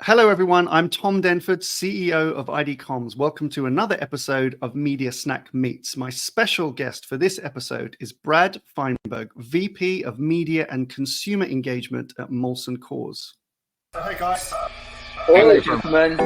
Hello, everyone. I'm Tom Denford, CEO of ID Comms. Welcome to another episode of Media Snack Meets. My special guest for this episode is Brad Feinberg, VP of Media and Consumer Engagement at Molson Coors. Hey, guys. Hello, gentlemen.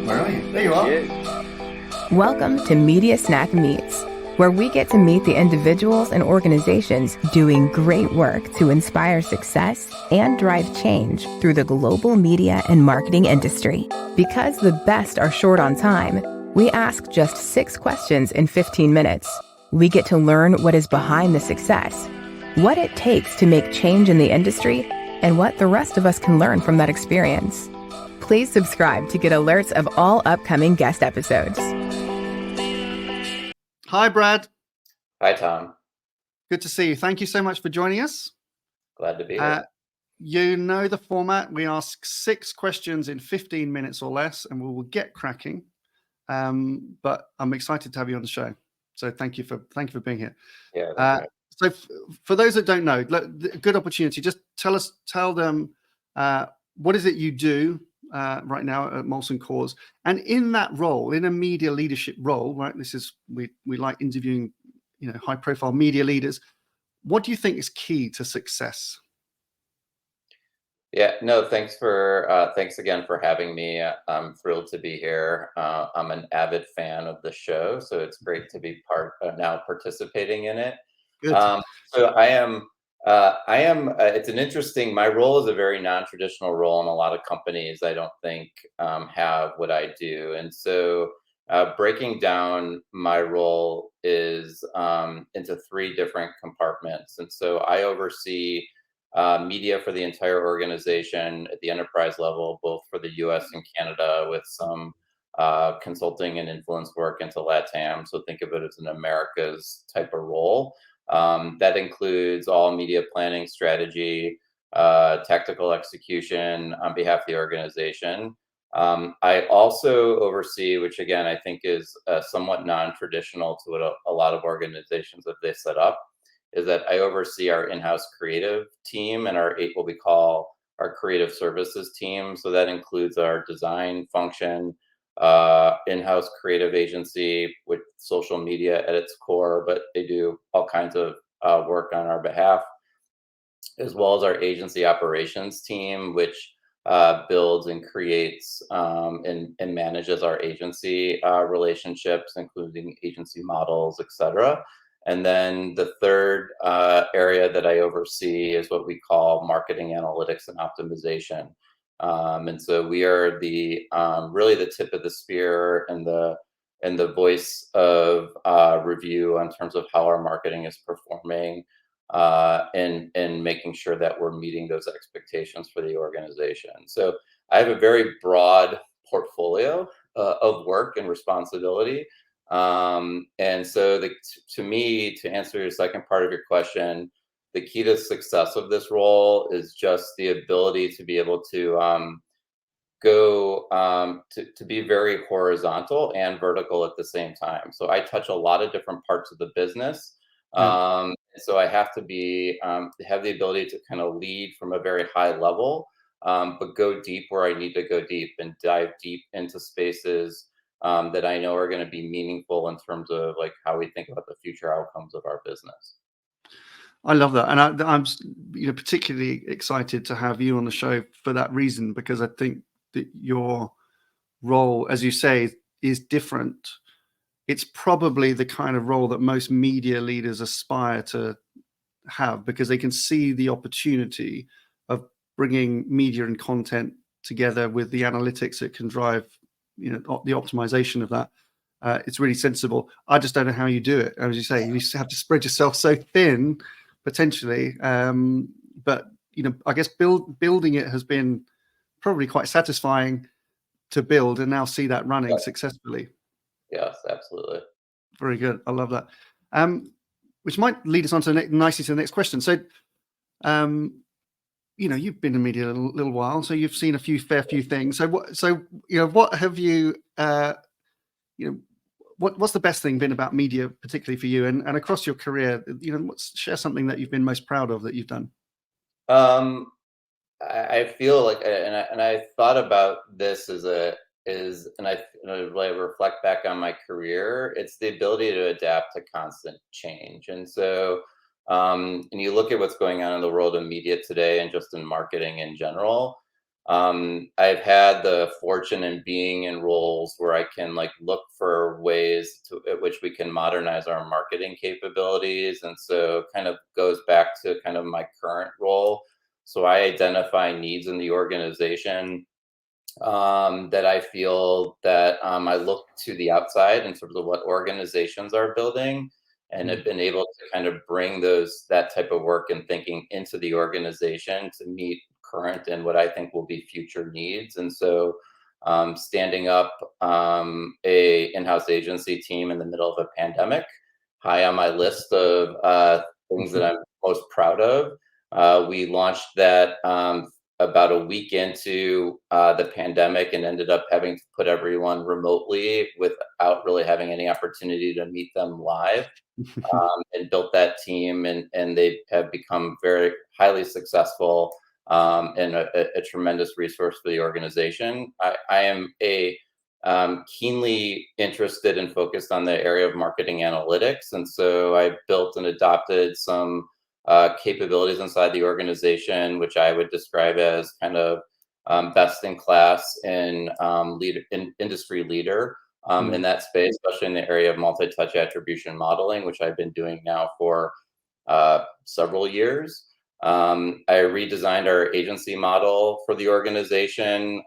Where are you? There you are. Welcome to Media Snack Meets, where we get to meet the individuals and organizations doing great work to inspire success and drive change through the global media and marketing industry. Because the best are short on time, we ask just 6 questions in 15 minutes. We get to learn what is behind the success, what it takes to make change in the industry, and what the rest of us can learn from that experience. Please subscribe to get alerts of all upcoming guest episodes. Hi, Brad. Hi, Tom. Good to see you. Thank you so much for joining us. Glad to be here. You know the format. We ask 6 questions in 15 minutes or less, and we will get cracking. But I'm excited to have you on the show. So thank you for being here. Yeah. So for those that don't know, good opportunity. Just tell them what is it you do right now at Molson Coors, and in that role, in a media leadership role, right? This is we like interviewing, high-profile media leaders. What do you think is key to success? Yeah. No. Thanks again for having me. I'm thrilled to be here. I'm an avid fan of the show, so it's great to be participating in it. Good. So I am. It's an interesting. My role is a very non-traditional role, and a lot of companies I don't think have what I do. And so, breaking down my role is into 3 different compartments. And so I oversee media for the entire organization at the enterprise level, both for the U.S. and Canada, with some consulting and influence work into LATAM. So think of it as an Americas type of role. That includes all media planning, strategy, tactical execution on behalf of the organization. I also oversee, which again I think is somewhat non-traditional to what a lot of organizations that they set up, is that I oversee our in-house creative team and what we call our creative services team. So that includes our design function, in-house creative agency with social media at its core, but they do all kinds of work on our behalf, as well as our agency operations team, which builds and creates and manages our agency relationships, including agency models, etc. And then the third area that I oversee is what we call marketing analytics and optimization. And so we are the really the tip of the spear and the voice of review in terms of how our marketing is performing, and making sure that we're meeting those expectations for the organization. So I have a very broad portfolio of work and responsibility. And so to me, to answer your second part of your question, the key to success of this role is just the ability to be able to to be very horizontal and vertical at the same time. So I touch a lot of different parts of the business. So I have to have the ability to kind of lead from a very high level, but go deep where I need to go deep and dive deep into spaces that I know are going to be meaningful in terms of like how we think about the future outcomes of our business. I love that, and I'm particularly excited to have you on the show for that reason, because I think that your role, as you say, is different. It's probably the kind of role that most media leaders aspire to have, because they can see the opportunity of bringing media and content together with the analytics that can drive, the optimization of that. It's really sensible. I just don't know how you do it. As you say, you have to spread yourself so thin, potentially. But I guess building it has been probably quite satisfying to build and now see that running successfully. Yes, absolutely. Very good. I love that. Which might lead us on to nicely to the next question. So, you've been in media a little while, so you've seen a fair few things. So what have you, what's the best thing been about media, particularly for you, and across your career? Share something that you've been most proud of that you've done. I feel like, and I thought about this as and I really reflect back on my career. It's the ability to adapt to constant change, and so, and you look at what's going on in the world of media today, and just in marketing in general. I've had the fortune in being in roles where I can like look for ways at which we can modernize our marketing capabilities, and so kind of goes back to kind of my current role. So I identify needs in the organization, that I feel that, I look to the outside in terms of what organizations are building, and Mm. have been able to kind of bring that type of work and thinking into the organization to meet current and what I think will be future needs. And so, standing up, a in-house agency team in the middle of a pandemic, high on my list of things that I'm most proud of. We launched that, about a week into the pandemic, and ended up having to put everyone remotely without really having any opportunity to meet them live, and built that team, and they have become very highly successful, and a tremendous resource for the organization. I am keenly interested and focused on the area of marketing analytics, and so I built and adopted some capabilities inside the organization, which I would describe as kind of, best in class and, industry leader, in Mm. that space, especially in the area of multi-touch attribution modeling, which I've been doing now for several years. I redesigned our agency model for the organization,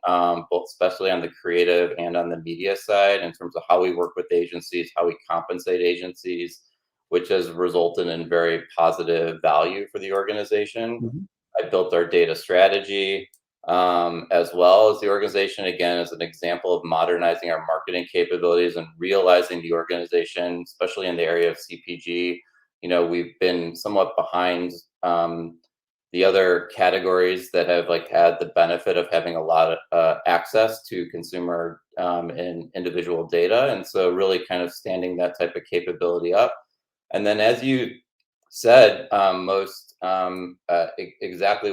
both especially on the creative and on the media side, in terms of how we work with agencies, how we compensate agencies, which has resulted in very positive value for the organization. Mhm. I built our data strategy, as well as the organization, again, as an example of modernizing our marketing capabilities and realizing the organization, especially in the area of CPG. We've been somewhat behind, the other categories that have like had the benefit of having a lot of access to consumer, and individual data, and so really kind of standing that type of capability up. And then, as you said, most exactly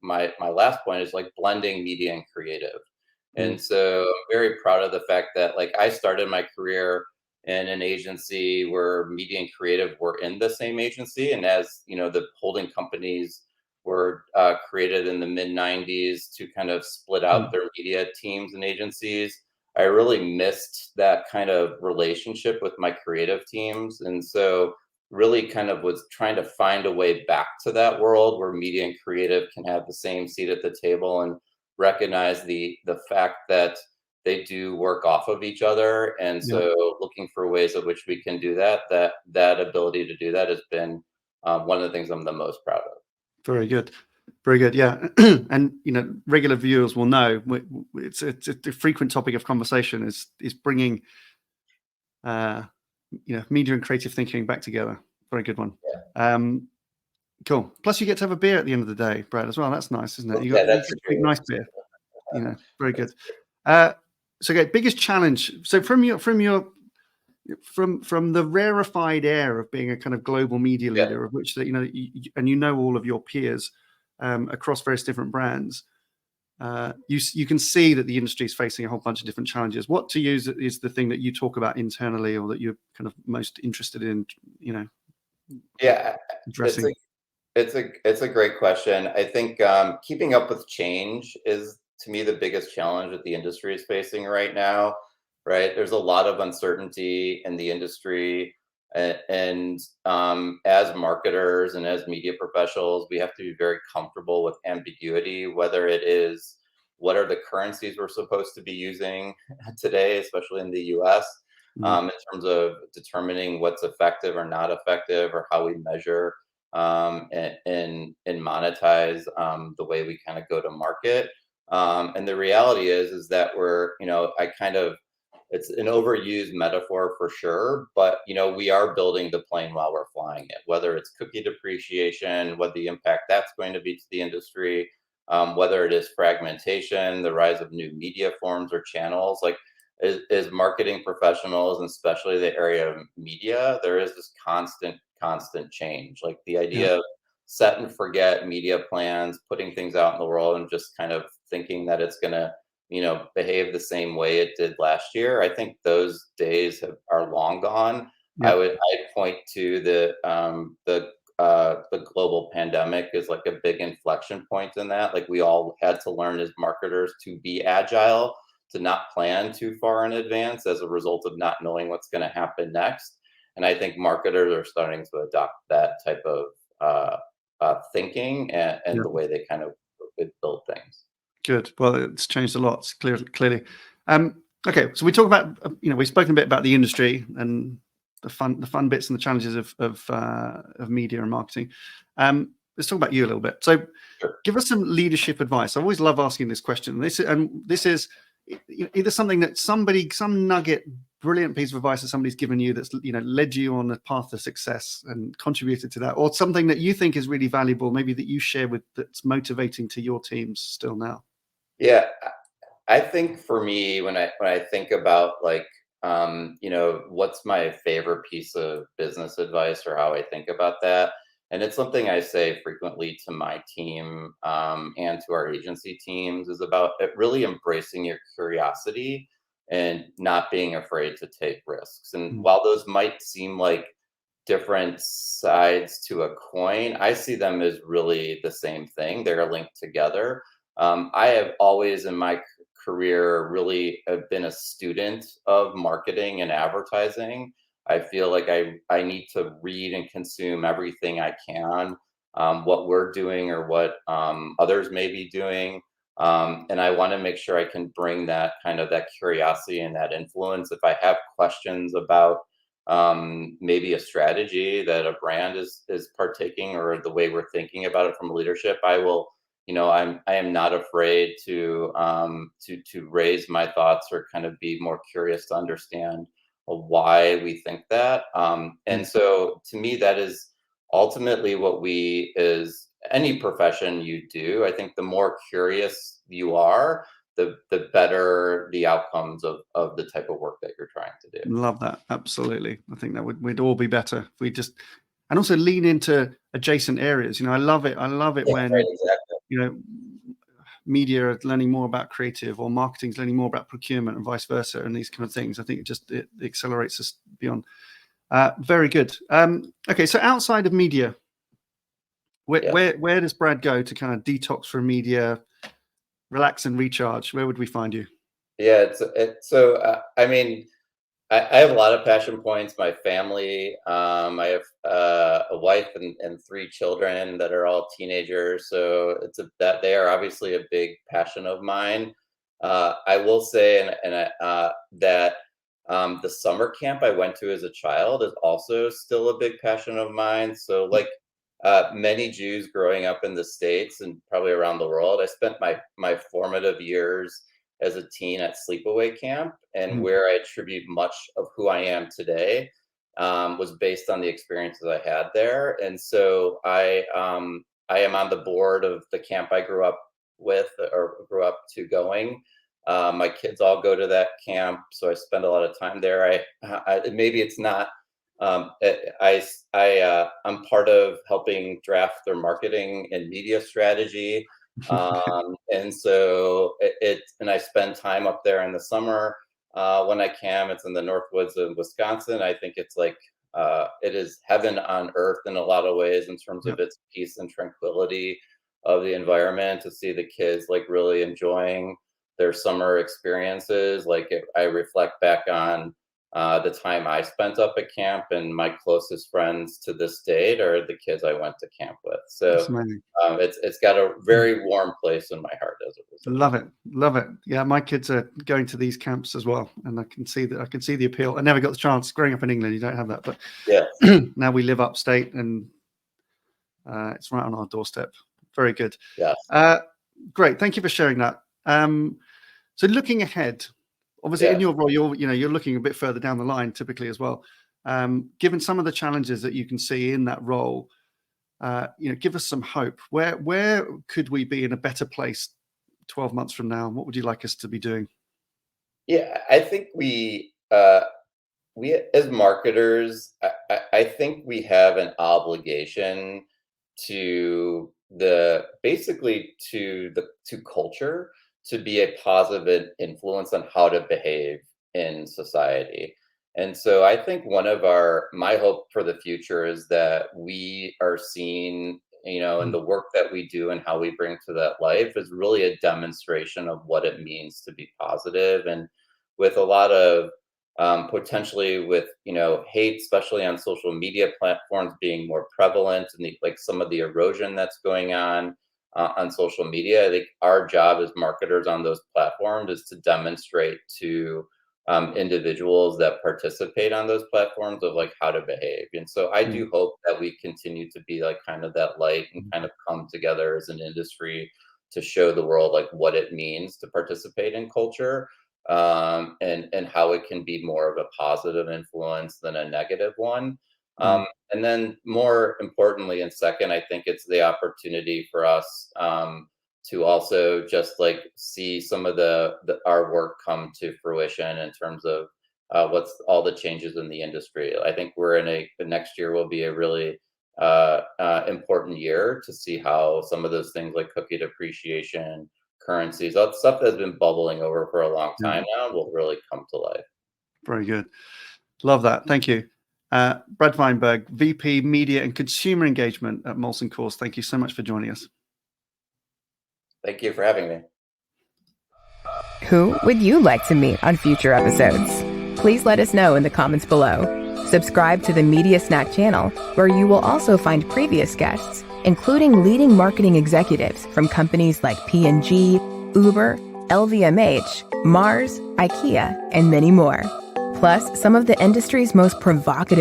my last point is like blending media and creative. Mm. And so I'm very proud of the fact that like I started my career in an agency where media and creative were in the same agency, and as the holding companies were created in the mid 90s to kind of split out Mm. their media teams and agencies. I really missed that kind of relationship with my creative teams. And so really kind of was trying to find a way back to that world where media and creative can have the same seat at the table, and recognize the fact that they do work off of each other. And Yeah. so looking for ways of which we can do that ability to do that has been, one of the things I'm the most proud of. Very good. Very good. Yeah. And regular viewers will know it's a frequent topic of conversation is bringing uh, media and creative thinking back together. Very good one. Yeah, Cool. Plus, you get to have a beer at the end of the day, Brad, as well. That's nice, isn't it? yeah, You that's get a big, true. nice beer. Very good. Uh, so, okay, biggest challenge. So, from the rarefied air of being a kind of global media Yeah. leader, of which and all of your peers across various different brands, you can see that the industry is facing a whole bunch of different challenges. What to you is the thing that you talk about internally, or that you're kind of most interested in, Yeah, it's addressing? a it's a great question. I think, keeping up with change is, to me, the biggest challenge that the industry is facing right now. Right, there's a lot of uncertainty in the industry, and, as marketers and as media professionals, we have to be very comfortable with ambiguity, whether it is what are the currencies we're supposed to be using today, especially in the U.S. Mm. In terms of determining what's effective or not effective, or how we measure, and monetize, the way we kind of go to market. And the reality is that I kind of, it's an overused metaphor for sure, but we are building the plane while we're flying it. Whether it's cookie depreciation, what the impact that's going to be to the industry, whether it is fragmentation, the rise of new media forms or channels, like as marketing professionals, and especially the area of media, there is this constant change. Like the Yeah. idea of set and forget media plans, putting things out in the world and just kind of thinking that it's going to, behave the same way it did last year. I think those days are long gone. Yeah. I'd point to the global pandemic is like a big inflection point in that. Like we all had to learn as marketers to be agile, to not plan too far in advance as a result of not knowing what's going to happen next. And I think marketers are starting to adopt that type of thinking and Yeah. the way they kind of build things. Good. Well, it's changed a lot, clearly. Okay, so we talk about, we've spoken a bit about the industry and the fun bits and the challenges of media and marketing. Let's talk about you a little bit. So, Sure. give us some leadership advice. I always love asking this question. This is either something that some nugget, brilliant piece of advice that somebody's given you that's led you on a path to success and contributed to that, or something that you think is really valuable, maybe that you share that's motivating to your teams still now. Yeah, I think for me, when I think about like, what's my favorite piece of business advice or how I think about that, and it's something I say frequently to my team and to our agency teams, is about really embracing your curiosity and not being afraid to take risks. And while those might seem like different sides to a coin, I see them as really the same thing. They're linked together. I have always in my career really have been a student of marketing and advertising. I feel like I need to read and consume everything I can, what we're doing or what others may be doing. And I want to make sure I can bring that kind of that curiosity and that influence. If I have questions about maybe a strategy that a brand is partaking or the way we're thinking about it from leadership, I will, I am not afraid to raise my thoughts or kind of be more curious to understand why we think that. And so to me, that is ultimately what we, is any profession you do. I think the more curious you are, the better the outcomes of the type of work that you're trying to do. Love that. Absolutely. I think that we'd all be better if we just, and also lean into adjacent areas. I love it. When, right, exactly. Media are learning more about creative, or marketing's learning more about procurement, and vice versa, and these kind of things. I think it accelerates us beyond. Very good. Okay. So outside of media, where does Brad go to kind of detox from media, relax and recharge? Where would we find you? Yeah, I mean, I have a lot of passion points. My family, I have a wife and 3 children that are all teenagers, so that they are obviously a big passion of mine. I will say, that the summer camp I went to as a child is also still a big passion of mine. So, like many Jews growing up in the States and probably around the world, I spent my formative years as a teen at sleepaway camp, and where I attribute much of who I am today was based on the experiences I had there. And so I am on the board of the camp I grew up with or grew up to going. My kids all go to that camp, so I spend a lot of time there. Maybe it's not. I'm part of helping draft their marketing and media strategy. And so and I spend time up there in the summer when I can. It's in the Northwoods of Wisconsin. I think it's like it is heaven on earth in a lot of ways in terms of its peace and tranquility of the environment, to see the kids like really enjoying their summer experiences. Like I reflect back on the time I spent up at camp, and my closest friends to this date are the kids I went to camp with. So it's got a very warm place in my heart as a result. Love it. Yeah, my kids are going to these camps as well, and I can see the appeal. I never got the chance growing up in England. You don't have that, but now we live upstate, and it's right on our doorstep. Very good. Yes. Great. Thank you for sharing that. So looking ahead, obviously in your role, you're looking a bit further down the line typically as well. Given some of the challenges that you can see in that role, give us some hope. Where could we be in a better place 12 months from now? What would you like us to be doing? Yeah, I think we as marketers, I think we have an obligation to to culture to be a positive influence on how to behave in society. And so I think one of my hope for the future is that we are seeing, in Mm, the work that we do and how we bring to that life is really a demonstration of what it means to be positive. And with a lot of potentially with hate, especially on social media platforms being more prevalent, and like some of the erosion that's going on social media, I think our job as marketers on those platforms is to demonstrate to individuals that participate on those platforms of like how to behave. And so I mm, do hope that we continue to be like kind of that light and mm, kind of come together as an industry to show the world like what it means to participate in culture, and how it can be more of a positive influence than a negative one. mm, And then more importantly, and second, I think it's the opportunity for us to also just like see some of our work come to fruition in terms of what's all the changes in the industry. I think the next year will be a really important year to see how some of those things like cookie depreciation, currencies, all stuff that's been bubbling over for a long yeah, time now will really come to life. very good. Love that. Thank you. Brad Feinberg, VP Media and Consumer Engagement at Molson Coors. Thank you so much for joining us. Thank you for having me. Who would you like to meet on future episodes? Please let us know in the comments below. Subscribe to the Media Snack channel, where you will also find previous guests, including leading marketing executives from companies like P&G, Uber, LVMH, Mars, IKEA, and many more. Plus, some of the industry's most provocative